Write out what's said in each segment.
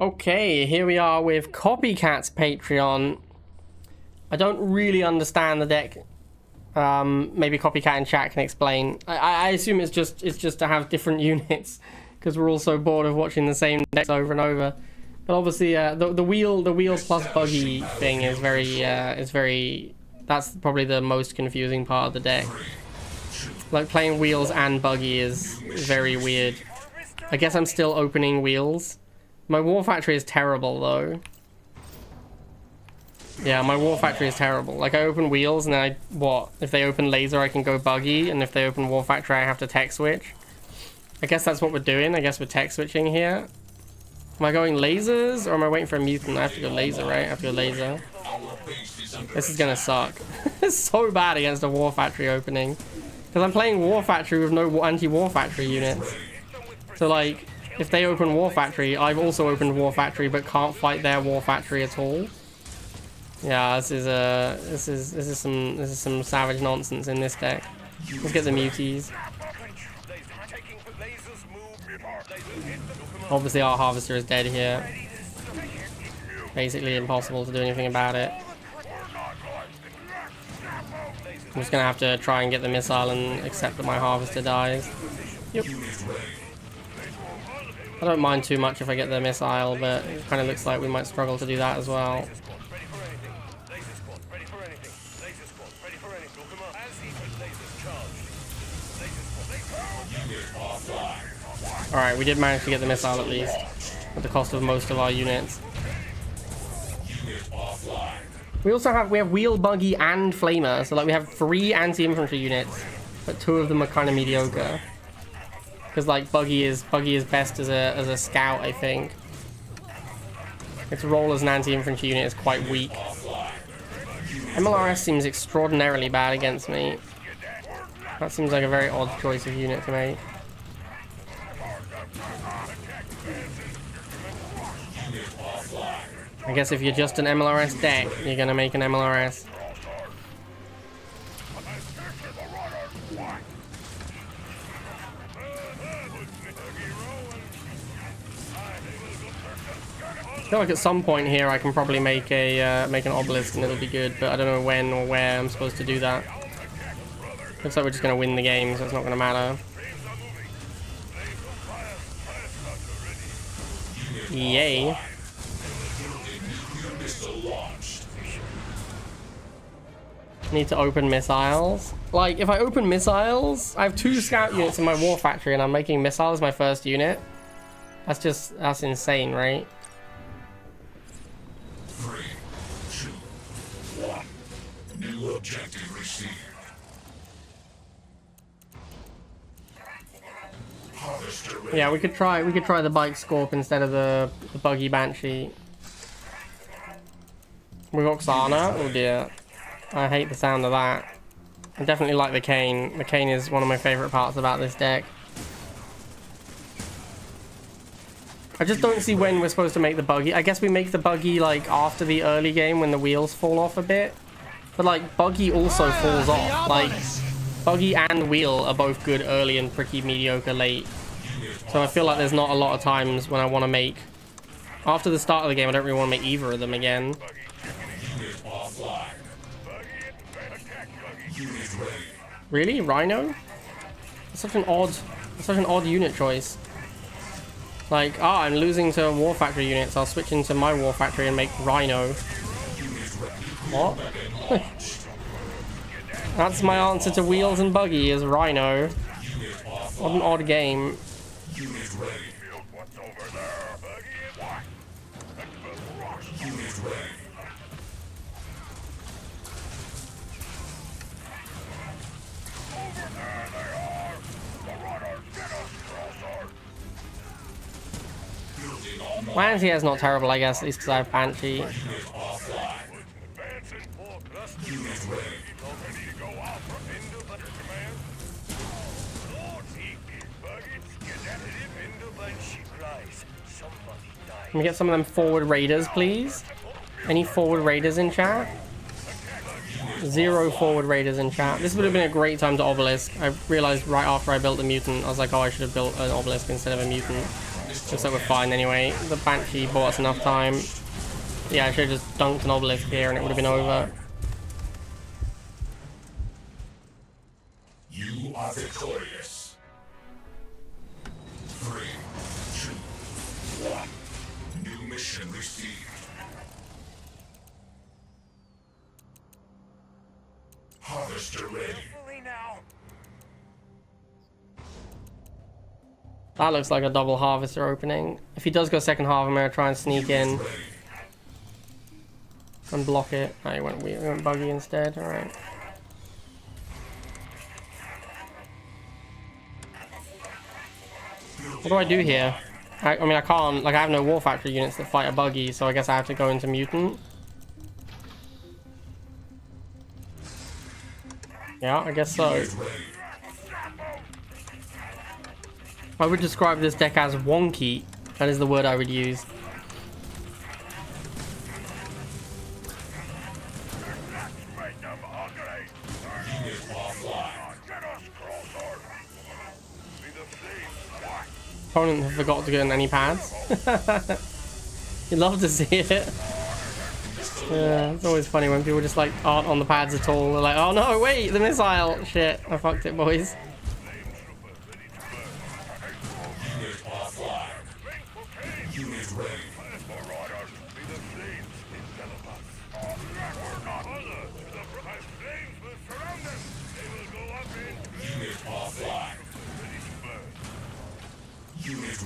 Okay, here we are with Copycat's Patreon. I don't really understand the deck. Maybe Copycat in chat can explain. I assume it's just to have different units because we're all so bored of watching the same decks over and over. But obviously, the wheel plus buggy thing is very. That's probably the most confusing part of the deck. Like playing wheels and buggy is very weird. I guess I'm still opening wheels. My War Factory is terrible though. Yeah, my War Factory is terrible. Like I open wheels and then if they open laser I can go buggy, and if they open War Factory I have to tech switch. I guess that's what we're doing. I guess we're tech switching here. Am I going lasers or am I waiting for a mutant? I have to go laser, right? I have to go laser. This is gonna suck. It's so bad against a War Factory opening. Because I'm playing War Factory with no anti-War Factory units. So like, if they open War Factory, I've also opened War Factory but can't fight their War Factory at all. Yeah, this is some savage nonsense in this deck. Let's get the muties. Obviously our harvester is dead here. Basically impossible to do anything about it. I'm just gonna have to try and get the missile and accept that my harvester dies. Yep. I don't mind too much if I get the missile, but it kind of looks like we might struggle to do that as well. Alright, we did manage to get the missile at least, at the cost of most of our units. We have wheel, buggy, and flamer, so like we have 3 anti-infantry units, but 2 of them are kind of mediocre. Because like buggy is best as a scout, I think. Its role as an anti-infantry unit is quite weak. MLRS seems extraordinarily bad against me. That seems like a very odd choice of unit to make. I guess if you're just an MLRS deck, you're gonna make an MLRS. I feel like at some point here I can probably make an obelisk and it'll be good, but I don't know when or where I'm supposed to do that. Looks like we're just gonna win the game, so it's not gonna matter. Yay. Need to open missiles. Like, if I open missiles, I have 2 scout units in my War Factory and I'm making missiles my first unit. That's insane, right? 3, 2, 1. New objective received. Yeah, we could try the bike scorp instead of the buggy banshee. We got Xana. Oh dear. I hate the sound of that. I definitely like the cane. The cane is one of my favorite parts about this deck. I just don't see when we're supposed to make the buggy. I guess we make the buggy like after the early game when the wheels fall off a bit. But like buggy also falls off. Like buggy and wheel are both good early and pretty mediocre late. So I feel like there's not a lot of times when I want to make... After the start of the game, I don't really want to make either of them again. Really? Rhino? It's such an odd unit choice. Like, I'm losing to War Factory units. I'll switch into my War Factory and make Rhino. What? That's my answer to wheels and buggy is Rhino. What an odd game. My anti-air is not terrible, I guess, at least because I have Banshee. Can we get some of them forward raiders, please? Any forward raiders in chat? 0 forward raiders in chat. This would have been a great time to obelisk. I realized right after I built the mutant, I was like, oh, I should have built an obelisk instead of a mutant. Looks like we're fine anyway. The Banshee bought us enough time. Yeah, I should have just dunked an obelisk here and it would have been over. You are victorious. 3, 2, 1. New mission received. Harvester ready. That looks like a double harvester opening. If he does go second half, I'm going to try and sneak in and block it. Oh, he went buggy instead. Alright. What do I do here? I mean, I can't, like, I have no War Factory units that fight a buggy, so I guess I have to go into Mutant. Yeah, I guess so. I would describe this deck as wonky. That is the word I would use. Opponent forgot to get in any pads. You'd love to see it. Yeah, it's always funny when people just like aren't on the pads at all. They're like, oh no, wait, the missile. Shit, I fucked it, boys.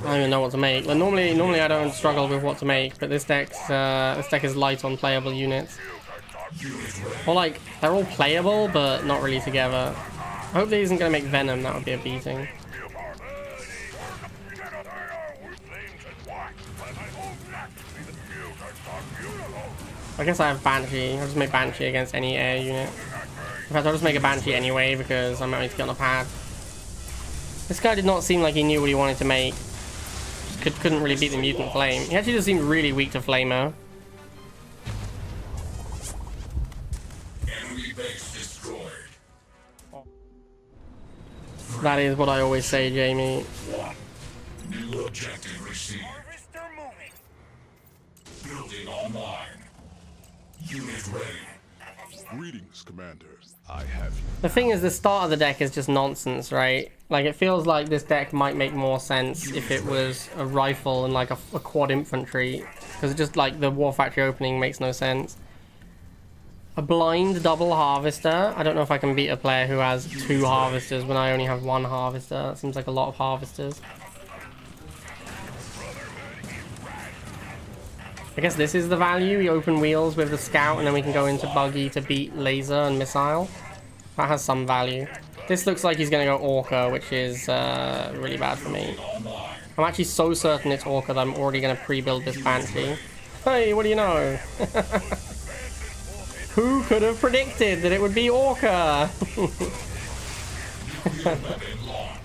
I don't even know what to make. Like, normally I don't struggle with what to make, but this deck is light on playable units. Or like they're all playable, but not really together. I hope they isn't gonna make Venom. That would be a beating. I guess I have Banshee. I'll just make Banshee against any air unit. In fact, I'll just make a Banshee anyway because I'm going to get on a pad. This guy did not seem like he knew what he wanted to make. Couldn't really beat the Mutant Flame. He actually just seemed really weak to Flamer. Enemy base destroyed. That is what I always say, Jamie. 1. New objective received. Building online. Unit ready. Greetings, Commander. I have you. The thing is, the start of the deck is just nonsense, right? Like, it feels like this deck might make more sense if it was a rifle and like a quad infantry, because just like the War Factory opening makes no sense. A blind double harvester. I don't know if I can beat a player who has 2 harvesters when I only have 1 harvester. That seems like a lot of harvesters. I guess this is the value. We open wheels with the scout and then we can go into buggy to beat laser and missile. That has some value. This looks like he's going to go Orca, which is really bad for me. I'm actually so certain it's Orca that I'm already going to pre-build this Banshee. Hey, what do you know? Who could have predicted that it would be Orca?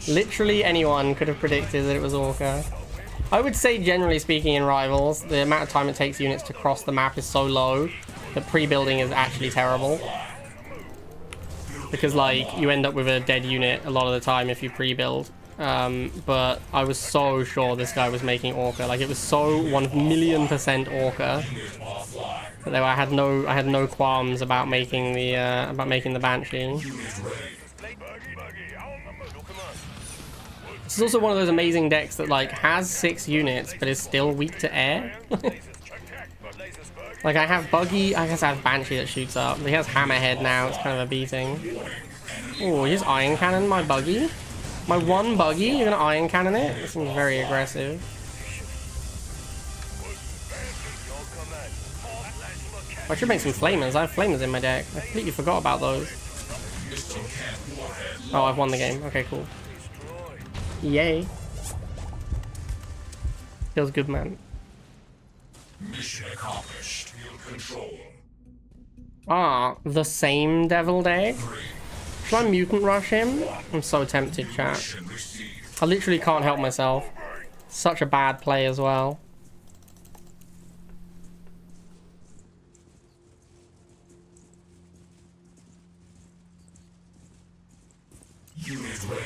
Literally anyone could have predicted that it was Orca. I would say, generally speaking, in Rivals, the amount of time it takes units to cross the map is so low that pre-building is actually terrible. Because, like, you end up with a dead unit a lot of the time if you pre-build. But I was so sure this guy was making Orca. Like, it was so 1,000,000% Orca that I had no qualms about making the Banshee. This is also one of those amazing decks that like has 6 units but is still weak to air. Like I have Buggy, I guess I have Banshee that shoots up. He has Hammerhead now, it's kind of a beating. Oh, you just Iron Cannon my Buggy? My 1 Buggy? You're gonna Iron Cannon it? This seems very aggressive. I should make some Flamers. I have Flamers in my deck. I completely forgot about those. Oh, I've won the game. Okay, cool. Yay. Feels good, man. Mission accomplished. Field control. Ah, the same Deviled Egg? Should I Mutant Rush him? I'm so tempted, chat. Mission received. I literally can't help myself. Such a bad play as well. Unit ready.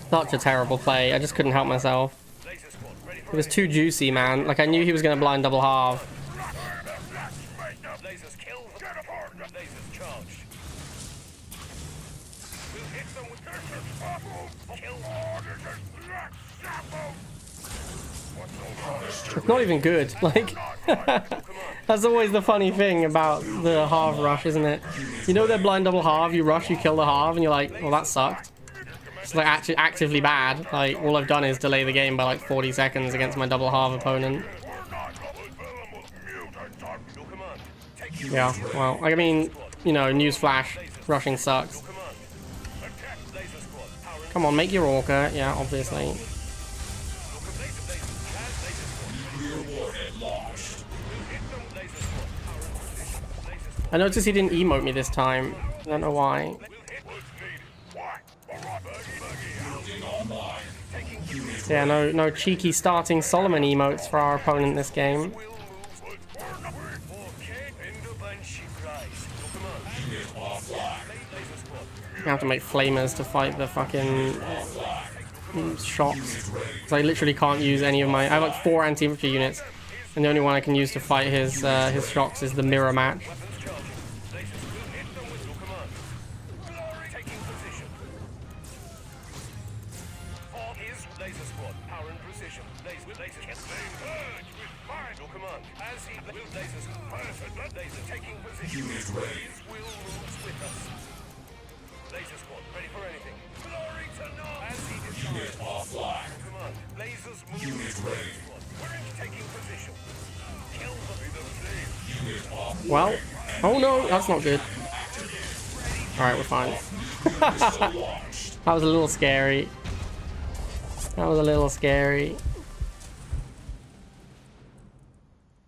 Such a terrible play. I just couldn't help myself. It was too juicy, man. Like, I knew he was going to blind double half. It's not even good. Like, that's always the funny thing about the half rush, isn't it? You know they're blind double half, you rush, you kill the half, and you're like, well, that sucked. It's like actually actively bad. Like, all I've done is delay the game by like 40 seconds against my double half opponent. Yeah, well, I mean, you know, newsflash, rushing sucks. Come on, make your Orca. Yeah, obviously. I noticed he didn't emote me this time. I don't know why. Yeah, no cheeky starting Solomon emotes for our opponent this game. I have to make flamers to fight the fucking shots. So I literally can't use any of my... I have like 4 anti-infantry units, and the only one I can use to fight his shocks is the mirror match. Well, oh no, that's not good. Alright, we're fine. That was a little scary. That was a little scary.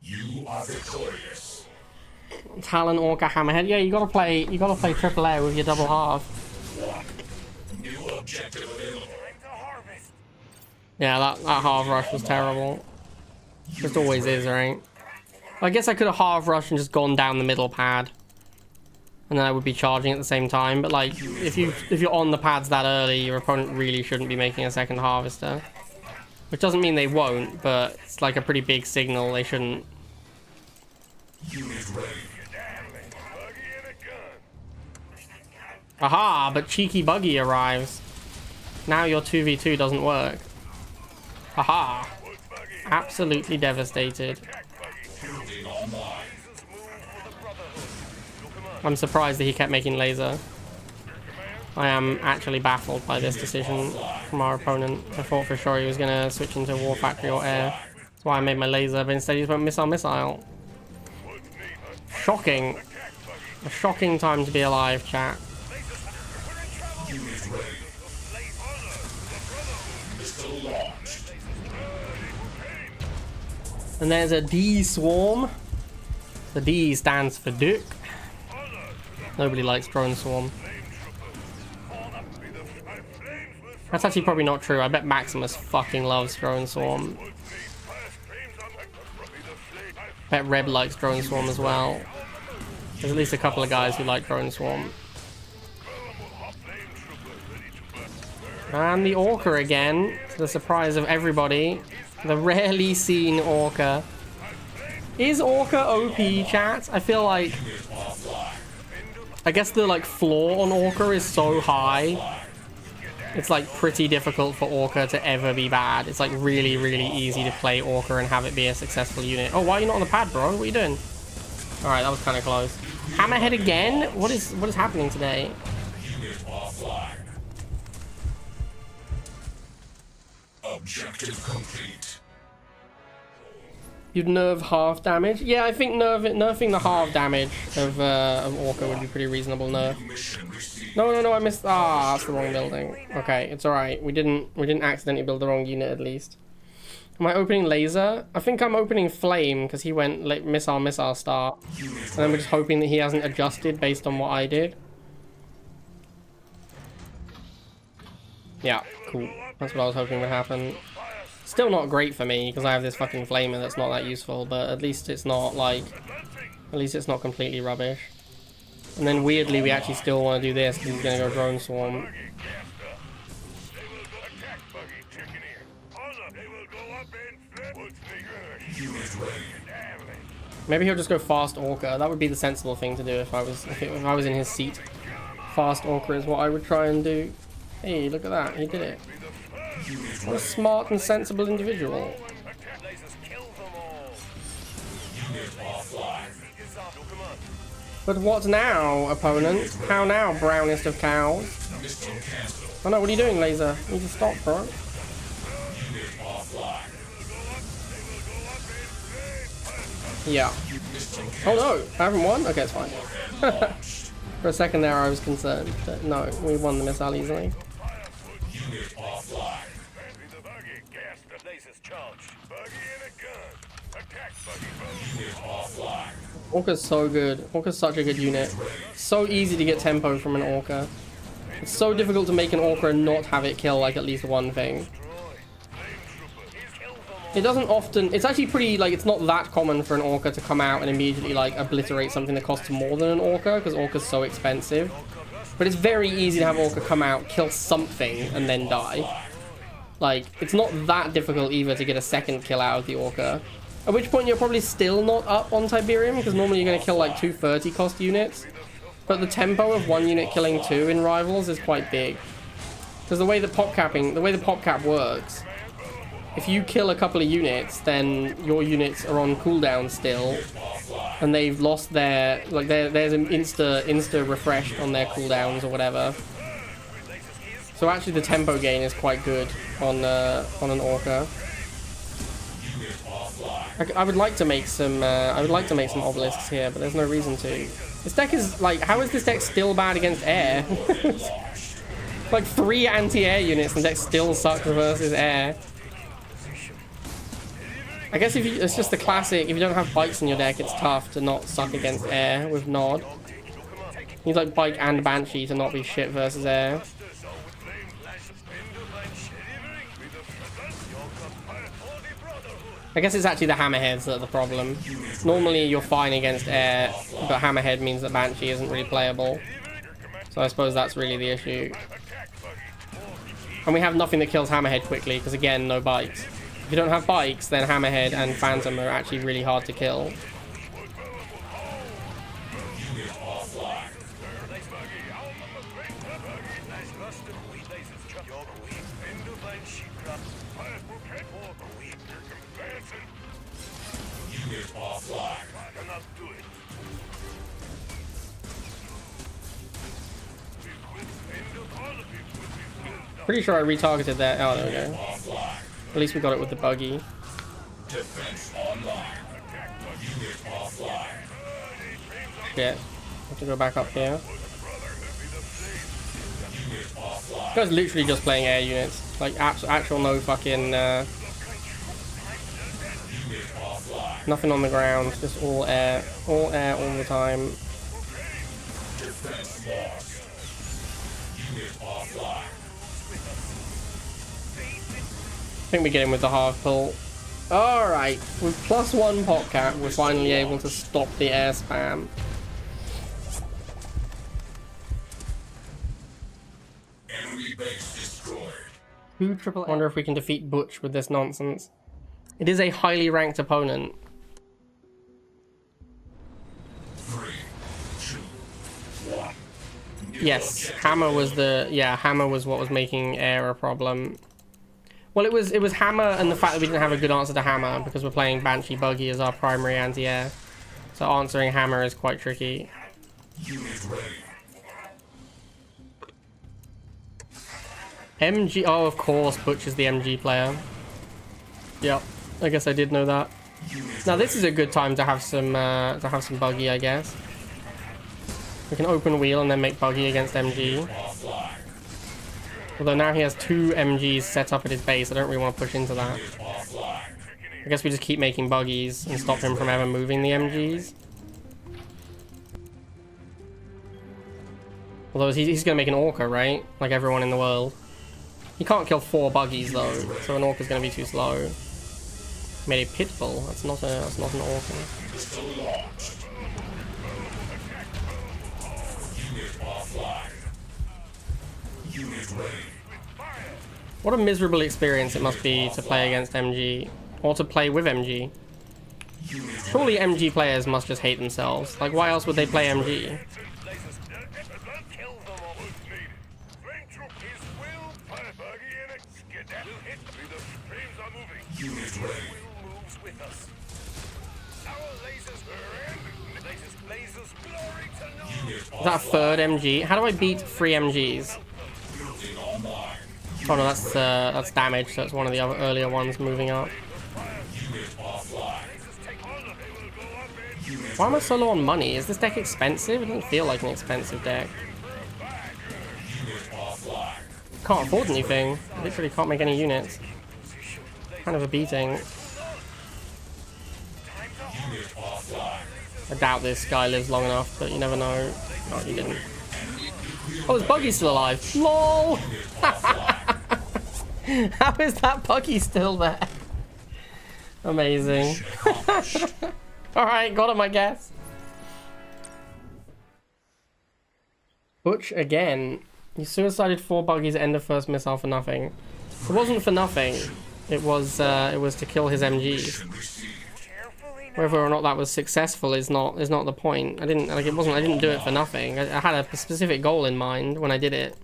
You are victorious. Talon, Orca, Hammerhead. Yeah, you gotta play triple A with your double half. New objective available. Yeah, that half rush was terrible. Just always is, right? I guess I could have half rushed and just gone down the middle pad, and then I would be charging at the same time. But like, if you're on the pads that early, your opponent really shouldn't be making a second harvester. Which doesn't mean they won't, but it's like a pretty big signal they shouldn't. Aha! But cheeky buggy arrives. Now your 2v2 doesn't work. Aha! Absolutely devastated. I'm surprised that he kept making laser. I am actually baffled by this decision from our opponent. I thought for sure he was going to switch into War Factory or Air. That's why I made my laser, but instead he just went missile. Shocking. A shocking time to be alive, chat. And there's a D swarm. The D stands for Duke. Nobody likes drone swarm. That's actually probably not true. I bet Maximus fucking loves drone swarm. Bet Reb likes drone swarm as well. There's at least a couple of guys who like drone swarm. And the Orca again, to the surprise of everybody. The rarely seen Orca. Is Orca OP, chat? I feel like... I guess the like floor on Orca is so high. It's like pretty difficult for Orca to ever be bad. It's like really, really easy to play Orca and have it be a successful unit. Oh, why are you not on the pad, bro? What are you doing? Alright, that was kind of close. Hammerhead again? What is happening today? Objective complete. You'd nerve half damage? Yeah, I think nerfing the half damage of Orca would be pretty reasonable nerf. No, I missed. Ah, that's the wrong building. Okay, it's alright. We didn't accidentally build the wrong unit at least. Am I opening laser? I think I'm opening flame because he went like missile start, and then we're just hoping that he hasn't adjusted based on what I did. Yeah, cool. That's what I was hoping would happen. Still not great for me because I have this fucking flamer that's not that useful, but at least it's not like, at least it's not completely rubbish. And then weirdly we actually still want to do this because he's going to go drone swarm. Maybe he'll just go fast Orca. That would be the sensible thing to do if I was in his seat. Fast Orca is what I would try and do. Hey, look at that. He did it. What a smart and sensible individual. But what now, opponent? How now, brownest of cows? Oh no, what are you doing, Laser? You need to stop, bro. Yeah. Oh no, I haven't won? Okay, it's fine. For a second there I was concerned, but no, we won the missile easily. Orca's so good. Orca's such a good unit. So easy to get tempo from an Orca. It's so difficult to make an Orca and not have it kill like at least one thing. It doesn't often, it's actually pretty, like, it's not that common for an Orca to come out and immediately, like, obliterate something that costs more than an Orca, because Orca's so expensive. But it's very easy to have Orca come out, kill something, and then die. Like, it's not that difficult either to get a second kill out of the Orca. At which point you're probably still not up on Tiberium, because normally you're going to kill, like, 2 30 cost units. But the tempo of 1 unit killing 2 in Rivals is quite big. Because the way the PopCap works, if you kill a couple of units, then your units are on cooldown still, and they've lost their, like, there's an insta refresh on their cooldowns or whatever. So actually the tempo gain is quite good on an Orca. I would like to make some obelisks here, but there's no reason to. This deck is like, how is this deck still bad against air? Like 3 anti-air units and the deck still sucks versus air. I guess it's just the classic, if you don't have bikes in your deck, it's tough to not suck against air with Nod. You need like bike and Banshee to not be shit versus air. I guess it's actually the Hammerheads that are the problem. Normally you're fine against air, but Hammerhead means that Banshee isn't really playable. So I suppose that's really the issue. And we have nothing that kills Hammerhead quickly, because again, no bikes. If you don't have bikes, then Hammerhead and Phantom are actually really hard to kill. Pretty sure I retargeted that. Oh, there we go. At least we got it with the buggy. Shit. Have to go back up here. This guy's literally just playing air units. Like, actual no fucking... nothing on the ground. Just all air. All air all the time. I think we get him with the half pull. Alright, with +1 PopCat, we're finally able to stop the air spam. Enemy base destroyed. Who triple? Wonder if we can defeat Butch with this nonsense. It is a highly ranked opponent. 3, 2, 1. Yes, Hammer was Hammer was what was making air a problem. Well, it was Hammer and the fact that we didn't have a good answer to Hammer because we're playing Banshee Buggy as our primary anti-air. So answering Hammer is quite tricky. Unit ready. MG, oh of course, Butch is the MG player. Yep, I guess I did know that. Now this is a good time to have some Buggy, I guess. We can open wheel and then make Buggy against MG. Although now he has 2 MGs set up at his base, I don't really want to push into that. I guess we just keep making Buggies and stop him from ever moving the MGs. Although he's going to make an Orca, right? Like everyone in the world. He can't kill 4 Buggies though, so an Orca's going to be too slow. Made a Pitbull, that's not an Orca. What a miserable experience it must be to play against MG. Or to play with MG. Surely MG players must just hate themselves. Like, why else would they play MG? Is that a third MG? How do I beat 3 MGs? Oh no, that's damage, so it's one of the other earlier ones moving up. Why am I so low on money? Is this deck expensive? It doesn't feel like an expensive deck. Can't afford anything. Literally can't make any units. Kind of a beating. I doubt this guy lives long enough, but you never know. Oh, he didn't. Oh, is Buggy still alive? LOL! How is that Buggy still there? Amazing. Alright, got him, I guess. Butch again. You suicided 4 Buggies at end of first missile for nothing. It wasn't for nothing. It was to kill his MGs. Whether or not that was successful is not the point. I didn't do it for nothing. I had a specific goal in mind when I did it.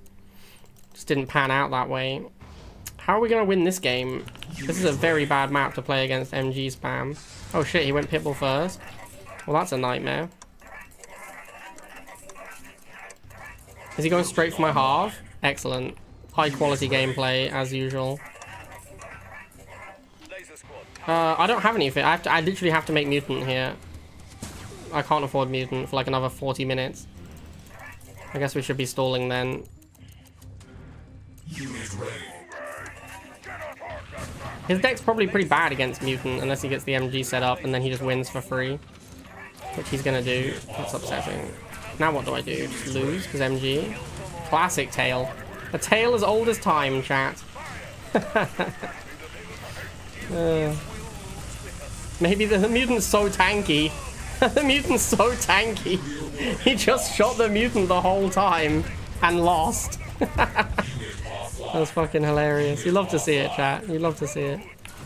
Just didn't pan out that way. How are we gonna win this game? This is a very bad map to play against MG spam. Oh shit, he went Pitbull first. Well, that's a nightmare. Is he going straight for my half? Excellent. High quality gameplay as usual. I don't have anything. I literally have to make mutant here. I can't afford mutant for like another 40 minutes. I guess we should be stalling then. His deck's probably pretty bad against mutant unless he gets the MG set up and then he just wins for free. Which he's gonna do. That's upsetting. Now what do I do? Just lose because MG? Classic tail. A tail as old as time, chat. Maybe the mutant's so tanky. The mutant's so tanky. He just shot the mutant the whole time and lost. That's fucking hilarious. You love to see it, chat. You love to see it.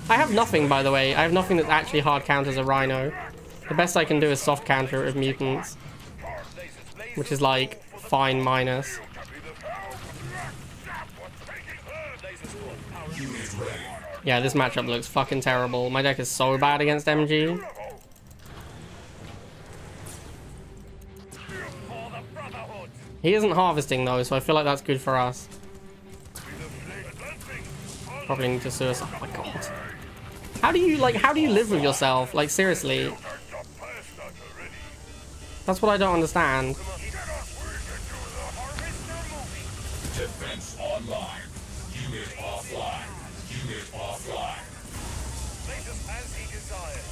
I have nothing, by the way. I have nothing that actually hard counters a Rhino. The best I can do is soft counter it with mutants. Which is like fine minus. Yeah, this matchup looks fucking terrible. My deck is so bad against MG. He isn't harvesting though, so I feel like that's good for us. Probably need to suicide. Oh my god. How do you live with yourself? Like, seriously. That's what I don't understand. Defense online. Unit offline. Unit offline. Status as he desires.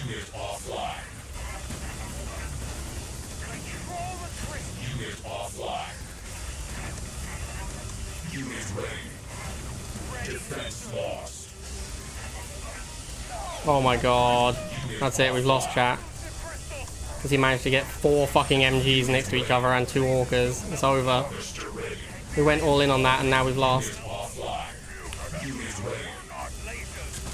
Unit offline. Control the trick. Unit offline. Unit ready. Defense lost. Oh my god. That's it, we've lost, chat. Because he managed to get 4 fucking MGs next to each other and 2 Orcas. It's over. We went all in on that and now we've lost.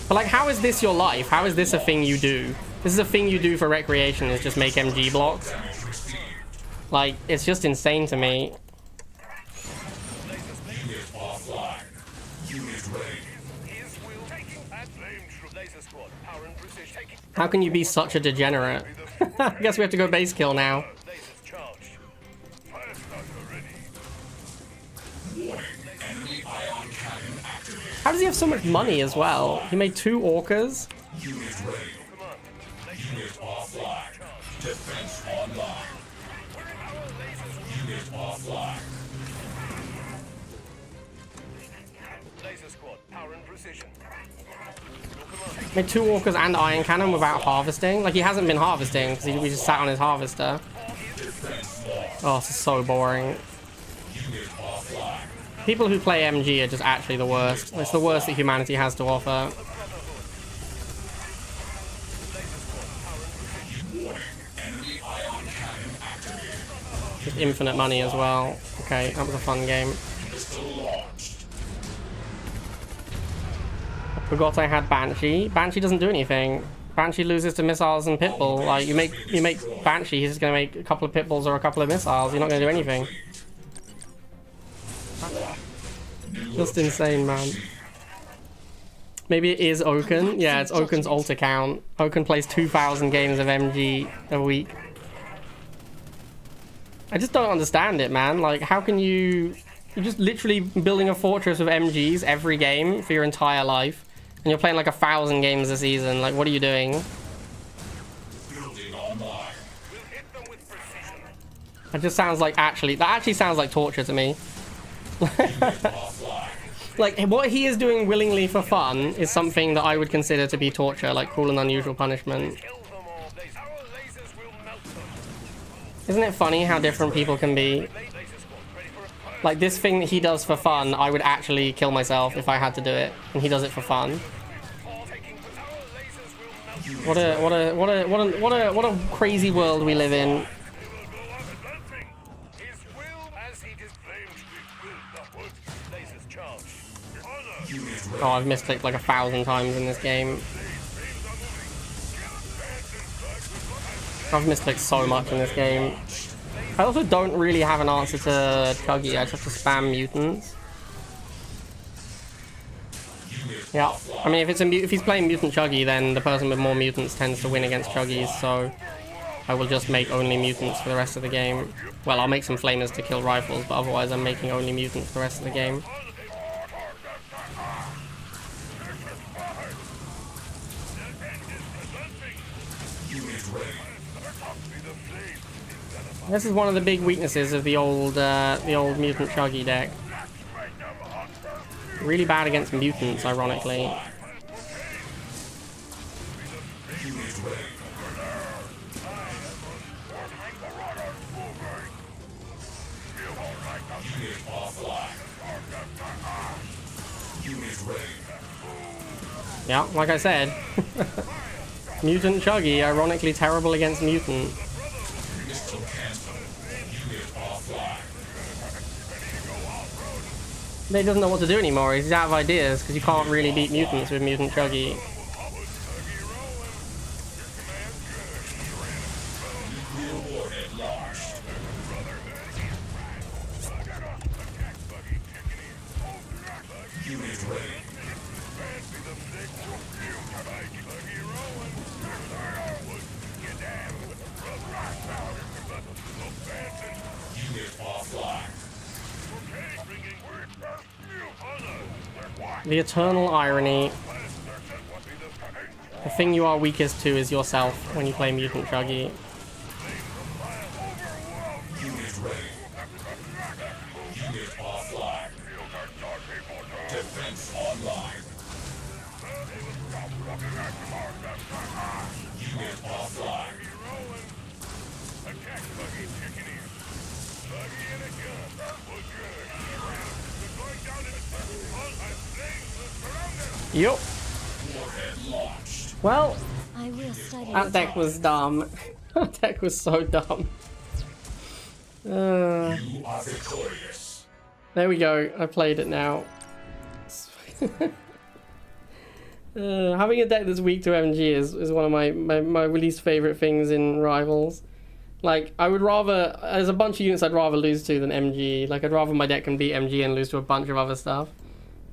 But like, how is this your life? How is this a thing you do? This is a thing you do for recreation, is just make MG blocks. Like, it's just insane to me. How can you be such a degenerate? I guess we have to go base kill now. How does he have so much money as well? He made 2 Orcas. Made 2 Orcas and Iron Cannon without harvesting. Like, he hasn't been harvesting because we just sat on his harvester. Oh, this is so boring. People who play MG are just actually the worst. It's the worst that humanity has to offer. Just infinite money as well. Okay, that was a fun game. Forgot I had Banshee. Banshee doesn't do anything. Banshee loses to missiles and Pitbull. Like, you make Banshee, he's just gonna make a couple of Pitbulls or a couple of missiles. You're not gonna do anything. Just insane, man. Maybe it is Oaken. Yeah, it's Oaken's alt account. Oaken plays 2,000 games of MG a week. I just don't understand it, man. Like, how can you... You're just literally building a fortress of MGs every game for your entire life. And you're playing like 1,000 games a season. Like, what are you doing? That just sounds like that actually sounds like torture to me. Like, what he is doing willingly for fun is something that I would consider to be torture, like cruel and unusual punishment. Isn't it funny how different people can be? Like, this thing that he does for fun, I would actually kill myself if I had to do it, and he does it for fun. What a crazy world we live in. Oh, I've misclicked like 1,000 times in this game. I've misclicked so much in this game. I also don't really have an answer to Chuggy. I just have to spam mutants. Yeah, I mean, if he's playing mutant Chuggy, then the person with more mutants tends to win against Chuggies, so I will just make only mutants for the rest of the game. Well, I'll make some flamers to kill rifles, but otherwise I'm making only mutants for the rest of the game. This is one of the big weaknesses of the old mutant Chuggy deck. Really bad against mutants, ironically. Yeah, like I said. Mutant Chuggy, ironically terrible against mutant. He doesn't know what to do anymore. He's out of ideas because you can't really beat mutants with Mutant Chuggy. The eternal irony. The thing you are weakest to is yourself when you play Mutant Chuggy. Yup. Well, that deck was dumb. That deck was so dumb. There we go. I played it now. Having a deck that's weak to MG is one of my least favorite things in Rivals. Like, I would rather, there's a bunch of units I'd rather lose to than MG. Like, I'd rather my deck can beat MG and lose to a bunch of other stuff.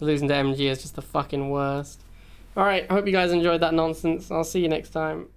Losing to MG is just the fucking worst. Alright, I hope you guys enjoyed that nonsense. I'll see you next time.